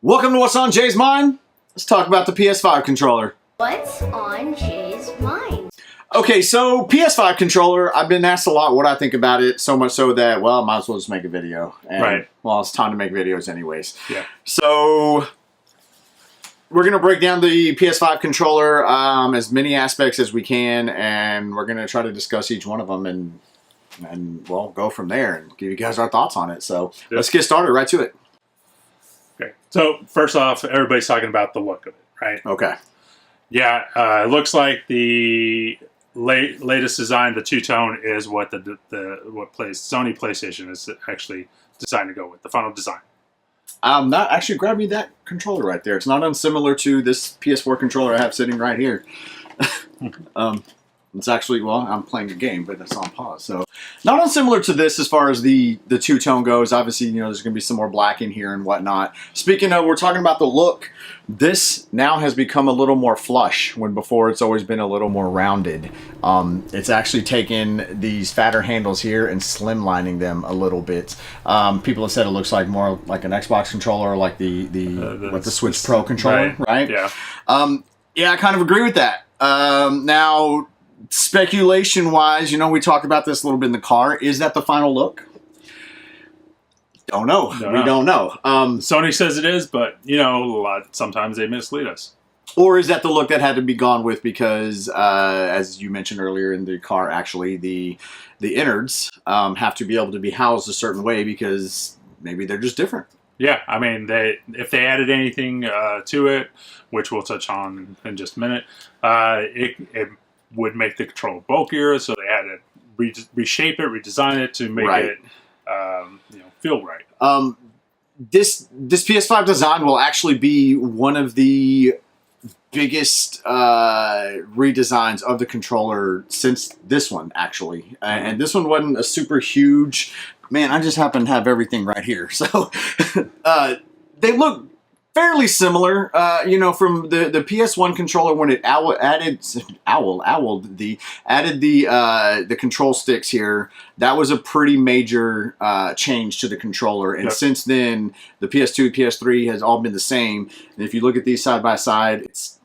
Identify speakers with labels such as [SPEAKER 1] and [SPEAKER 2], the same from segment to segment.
[SPEAKER 1] Welcome to What's on Jay's Mind. Let's talk about the PS5 controller.
[SPEAKER 2] What's on Jay's mind?
[SPEAKER 1] Okay, so PS5 controller, I've been asked a lot what I think about it, so much so that, well, I might as well just make a video. And,
[SPEAKER 3] right.
[SPEAKER 1] Well, it's time to make videos anyways.
[SPEAKER 3] Yeah.
[SPEAKER 1] So, we're going to break down the PS5 controller, as many aspects as we can, and we're going to try to discuss each one of them and well, go from there and give you guys our thoughts on it. So, Let's get started right to it.
[SPEAKER 3] Okay. So, first off, everybody's talking about the look of it, right?
[SPEAKER 1] Okay.
[SPEAKER 3] Yeah, it looks like the latest design, the two-tone, is what Sony PlayStation is actually designed to go with, the final design.
[SPEAKER 1] Not actually grab me that controller right there. It's not unsimilar to this PS4 controller I have sitting right here. It's actually, well, I'm playing a game, but it's on pause. So, not unsimilar to this as far as the two-tone goes. Obviously, you know, there's going to be some more black in here and whatnot. Speaking of, we're talking about the look. This now has become a little more flush, when before it's always been a little more rounded. It's actually taken these fatter handles here and slimlining them a little bit. People have said it looks like more like an Xbox controller, like the Switch Pro controller, right?
[SPEAKER 3] Yeah.
[SPEAKER 1] Yeah, I kind of agree with that. Now, speculation-wise, you know, we talked about this a little bit in the car. Is that the final look? Don't know. We don't know.
[SPEAKER 3] Sony says it is, but, you know, sometimes they mislead us.
[SPEAKER 1] Or is that the look that had to be gone with because, as you mentioned earlier in the car, actually, the innards have to be able to be housed a certain way because maybe they're just different.
[SPEAKER 3] Yeah, I mean, if they added anything to it, which we'll touch on in just a minute, it would make the controller bulkier, so they had to reshape it, redesign it to make it feel right.
[SPEAKER 1] This PS5 design will actually be one of the biggest redesigns of the controller since this one, actually. And this one wasn't a super huge... Man, I just happen to have everything right here. So they look fairly similar, you know, from the PS1 controller when it added the control sticks here. That was a pretty major change to the controller, and since then the PS2, PS3 has all been the same. And if you look at these side by side, it's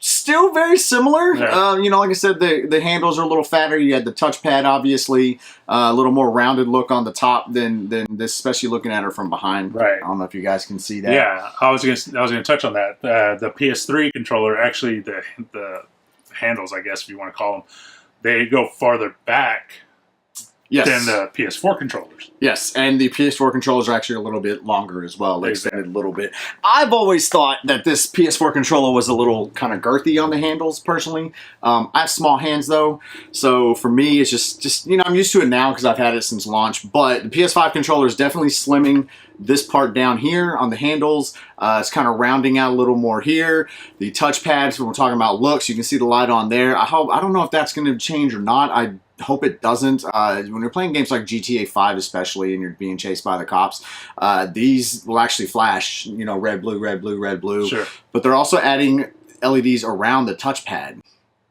[SPEAKER 1] still very similar.
[SPEAKER 3] Yeah.
[SPEAKER 1] You know, like I said, the handles are a little fatter. You had the touchpad, obviously, a little more rounded look on the top than this, especially looking at her from behind.
[SPEAKER 3] Right.
[SPEAKER 1] I don't know if you guys can see that.
[SPEAKER 3] Yeah, I was gonna touch on that. The PS3 controller, actually, the handles, I guess if you want to call them, they go farther back.
[SPEAKER 1] Yes.
[SPEAKER 3] Than the PS4 controllers.
[SPEAKER 1] Yes, and the PS4 controllers are actually a little bit longer as well. They extended a little bit. I've always thought that this PS4 controller was a little kind of girthy on the handles, personally. I have small hands, though, so for me, it's just you know, I'm used to it now because I've had it since launch, but the PS5 controller is definitely slimming this part down here on the handles. It's kind of rounding out a little more here. The touchpads, when we're talking about looks, you can see the light on there. I don't know if that's going to change or not. I hope it doesn't. When you're playing games like GTA 5 especially, and you're being chased by the cops, these will actually flash, you know, red, blue, red, blue, red, blue.
[SPEAKER 3] Sure.
[SPEAKER 1] But they're also adding LEDs around the touchpad.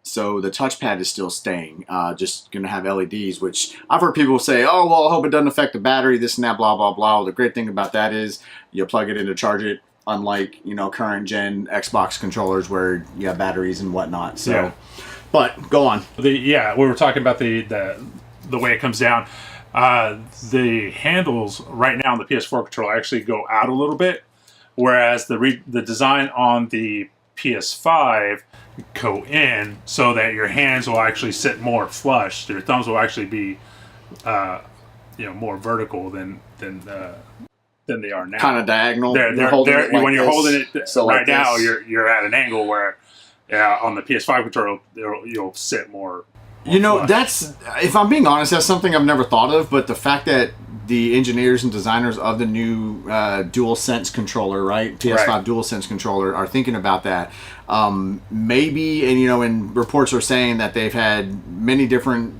[SPEAKER 1] So the touchpad is still staying, just going to have LEDs, which I've heard people say, oh, well, I hope it doesn't affect the battery, this and that, blah, blah, blah. Well, the great thing about that is you plug it in to charge it, unlike, you know, current gen Xbox controllers where you have batteries and whatnot. So, yeah. But go on.
[SPEAKER 3] We were talking about the way it comes down. The handles right now on the PS4 controller actually go out a little bit, whereas the design on the PS5 go in so that your hands will actually sit more flush. Your thumbs will actually be, more vertical than they are now.
[SPEAKER 1] Kind of diagonal.
[SPEAKER 3] When you're holding it so right now, you're at an angle where, on the PS5 controller, you'll sit more.
[SPEAKER 1] You know,
[SPEAKER 3] flush.
[SPEAKER 1] that's, if I'm being honest, that's something I've never thought of, but the fact that the engineers and designers of the new DualSense controller, right? PS5 DualSense controller are thinking about that. Maybe, and you know, and reports are saying that they've had many different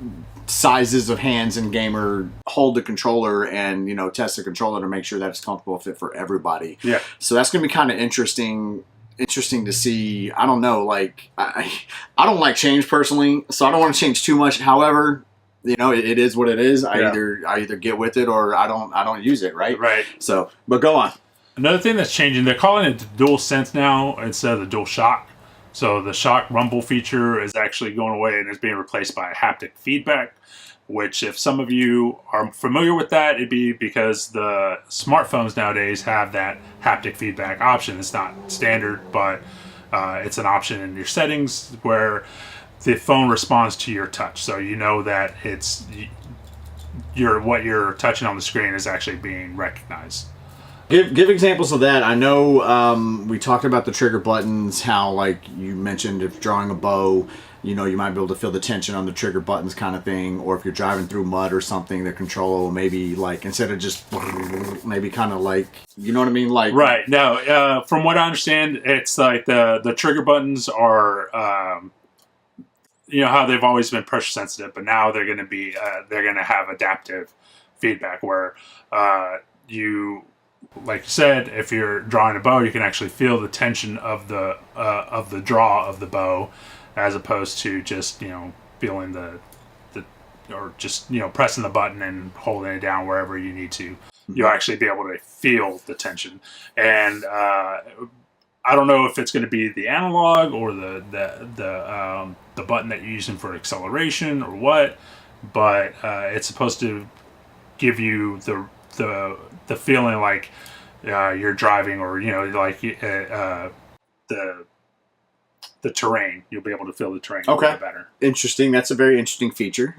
[SPEAKER 1] sizes of hands and gamer hold the controller and, you know, test the controller to make sure that it's comfortable fit for everybody.
[SPEAKER 3] Yeah.
[SPEAKER 1] So that's going to be kind of interesting to see. I don't know, like, I don't like change personally, so I don't want to change too much. However, you know, it is what it is. I either get with it or I don't use it, right?
[SPEAKER 3] Right.
[SPEAKER 1] So, but go on.
[SPEAKER 3] Another thing that's changing, they're calling it Dual Sense now instead of the Dual Shock. So the shock rumble feature is actually going away and is being replaced by haptic feedback, which if some of you are familiar with that, it'd be because the smartphones nowadays have that haptic feedback option. It's not standard, but it's an option in your settings where the phone responds to your touch. So you know that it's what you're touching on the screen is actually being recognized.
[SPEAKER 1] Give examples of that. I know we talked about the trigger buttons, how like you mentioned if drawing a bow, you know, you might be able to feel the tension on the trigger buttons kind of thing. Or if you're driving through mud or something, the controller will maybe like, instead of just maybe kind of like, you know what I mean? Like,
[SPEAKER 3] right. No, from what I understand, it's like the trigger buttons are, you know, how they've always been pressure sensitive, but now they're going to be, they're going to have adaptive feedback where you, like you said, if you're drawing a bow, you can actually feel the tension of the draw of the bow, as opposed to just, you know, feeling the or just, you know, pressing the button and holding it down wherever you need to. You'll actually be able to feel the tension. And I don't know if it's going to be the analog or the button that you're using for acceleration or what, but it's supposed to give you the feeling like you're driving, or, you know, like the terrain. You'll be able to feel the terrain a little better.
[SPEAKER 1] Interesting. That's a very interesting feature.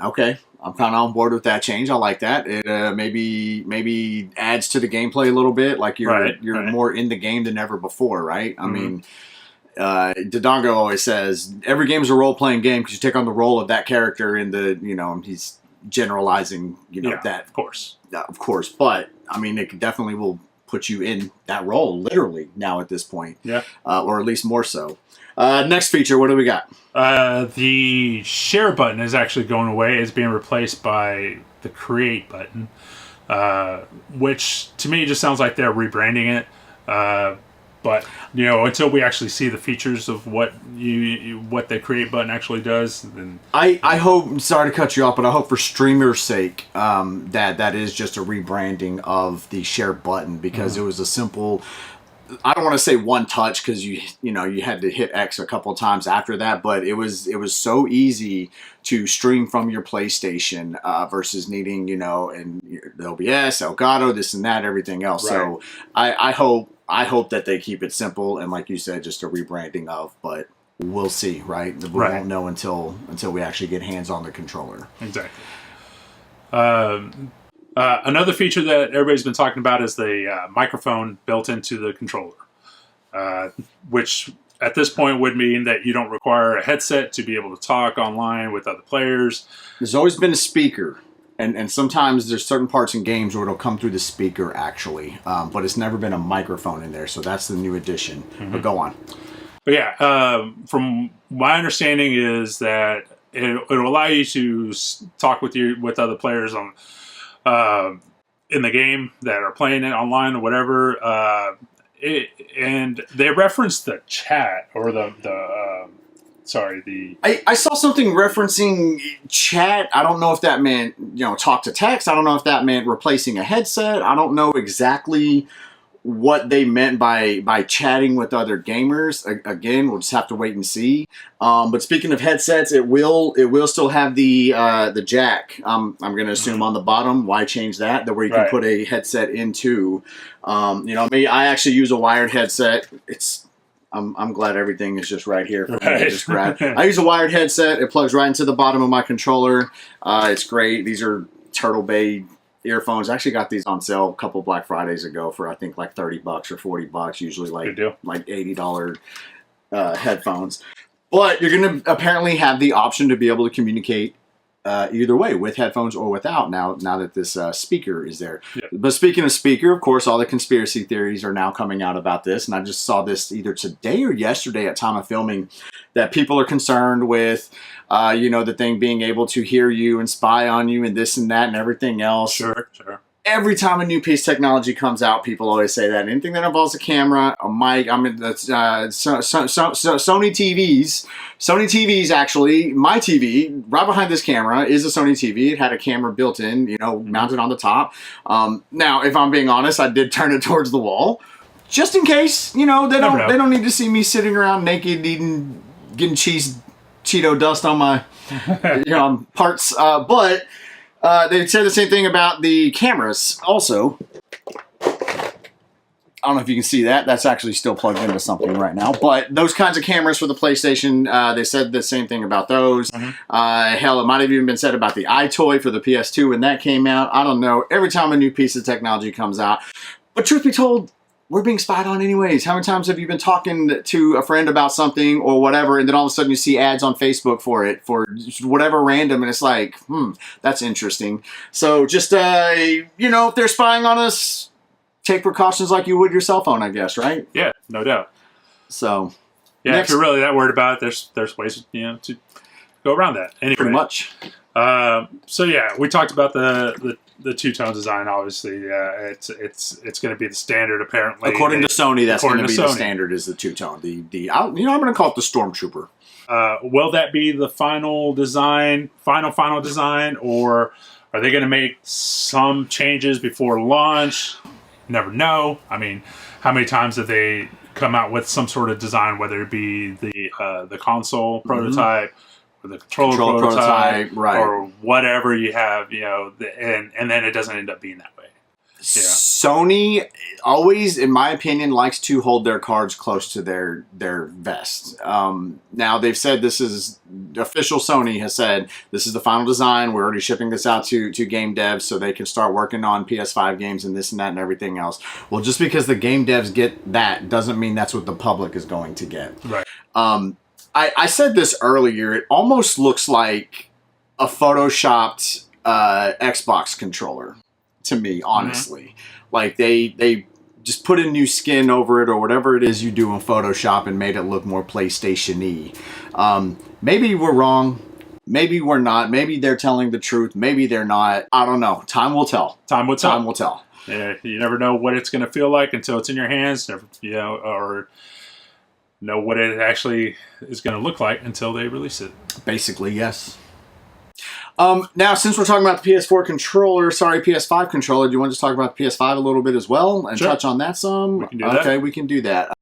[SPEAKER 1] Okay. I'm kind of on board with that change. I like that. It maybe adds to the gameplay a little bit. Like you're more in the game than ever before, right? I mean, Dodongo always says every game is a role-playing game because you take on the role of that character in the, you know, he's generalizing, you know, that. Of course. But, I mean, it definitely will put you in that role, literally, now at this point. Yeah. Or at least more so. Next feature, what do we got?
[SPEAKER 3] The share button is actually going away. It's being replaced by the create button, which to me just sounds like they're rebranding it. But, you know, until we actually see the features of what the create button actually does, then
[SPEAKER 1] I hope. Sorry to cut you off, but I hope for streamers' sake that is just a rebranding of the share button, because it was a simple. I don't want to say one touch, because you had to hit X a couple of times after that, but it was so easy to stream from your PlayStation versus needing, you know, and the OBS, Elgato, this and that, everything else. Right. So I hope that they keep it simple and, like you said, just a rebranding of. But we'll see, right? We won't know until we actually get hands on the controller.
[SPEAKER 3] Exactly. Another feature that everybody's been talking about is the microphone built into the controller, which at this point would mean that you don't require a headset to be able to talk online with other players.
[SPEAKER 1] There's always been a speaker, and sometimes there's certain parts in games where it'll come through the speaker, actually, but it's never been a microphone in there, so that's the new addition. But go on.
[SPEAKER 3] But yeah, from my understanding is that it'll allow you to talk with other players on in the game that are playing it online or whatever, and they referenced the chat or
[SPEAKER 1] I saw something referencing chat. I don't know if that meant, you know, talk to text. I don't know if that meant replacing a headset. I don't know exactly what they meant by chatting with other gamers. Again, we'll just have to wait and see. But speaking of headsets, it will still have the jack. I'm going to assume on the bottom. Why change that? Where you can put a headset into. You know, me, I actually use a wired headset. I'm glad everything is just right here for me to just grab. I use a wired headset. It plugs right into the bottom of my controller. It's great. These are Turtle Bay earphones. I actually got these on sale a couple Black Fridays ago for I think like $30 or $40. Usually like $80 headphones. But you're going to apparently have the option to be able to communicate either way, with headphones or without, now that this speaker is there. Yep. But speaking of speaker, of course, all the conspiracy theories are now coming out about this, and I just saw this either today or yesterday at time of filming, that people are concerned with, you know, the thing being able to hear you and spy on you and this and that and everything else.
[SPEAKER 3] Sure.
[SPEAKER 1] every time a new piece of technology comes out, people always say that anything that involves a camera, a mic, that's Sony TVs. Sony TVs, actually, my TV right behind this camera is a Sony TV. It had a camera built in, you know, mounted on the top. Now, if I'm being honest, I did turn it towards the wall, just in case. You know, they don't need to see me sitting around naked getting Cheeto dust on my parts, but. They said the same thing about the cameras also. I don't know if you can see that. That's actually still plugged into something right now. But those kinds of cameras for the PlayStation, they said the same thing about those. Hell, it might have even been said about the iToy for the PS2 when that came out. I don't know. Every time a new piece of technology comes out. But truth be told, we're being spied on anyways. How many times have you been talking to a friend about something or whatever, and then all of a sudden you see ads on Facebook for it, for whatever random, and it's like, that's interesting. So just, you know, if they're spying on us, take precautions like you would your cell phone, I guess, right?
[SPEAKER 3] Yeah, no doubt.
[SPEAKER 1] So,
[SPEAKER 3] yeah, if you're really that worried about it, there's ways, you know, to go around that. Anyway,
[SPEAKER 1] pretty much.
[SPEAKER 3] So yeah, we talked about the two-tone design. Obviously, it's going to be the standard apparently.
[SPEAKER 1] According to Sony, that's going to be the standard, is the two-tone. I'm going to call it the Stormtrooper.
[SPEAKER 3] Will that be the final design, final design, or are they going to make some changes before launch? Never know. I mean, how many times have they come out with some sort of design, whether it be the console prototype, or the controller prototype,
[SPEAKER 1] right,
[SPEAKER 3] or whatever you have, you know, and then it doesn't end up being that way. Yeah.
[SPEAKER 1] Sony always, in my opinion, likes to hold their cards close to their vest. Now, they've said this is, official Sony has said, this is the final design. We're already shipping this out to game devs so they can start working on PS5 games and this and that and everything else. Well, just because the game devs get that doesn't mean that's what the public is going to get.
[SPEAKER 3] Right.
[SPEAKER 1] I said this earlier. It almost looks like a photoshopped Xbox controller to me, honestly. Like they just put a new skin over it or whatever it is you do in Photoshop and made it look more PlayStation-y. Maybe we're wrong. Maybe we're not. Maybe they're telling the truth. Maybe they're not. I don't know. Time will tell.
[SPEAKER 3] Time will tell.
[SPEAKER 1] Time will tell.
[SPEAKER 3] Yeah, you never know what it's going to feel like until it's in your hands, you know, or know what it actually is going to look like until they release it.
[SPEAKER 1] Basically, yes. Now, since we're talking about the PS5 controller, do you want to just talk about the PS5 a little bit as well and touch on that some?
[SPEAKER 3] We can do that.
[SPEAKER 1] Okay, we can do that.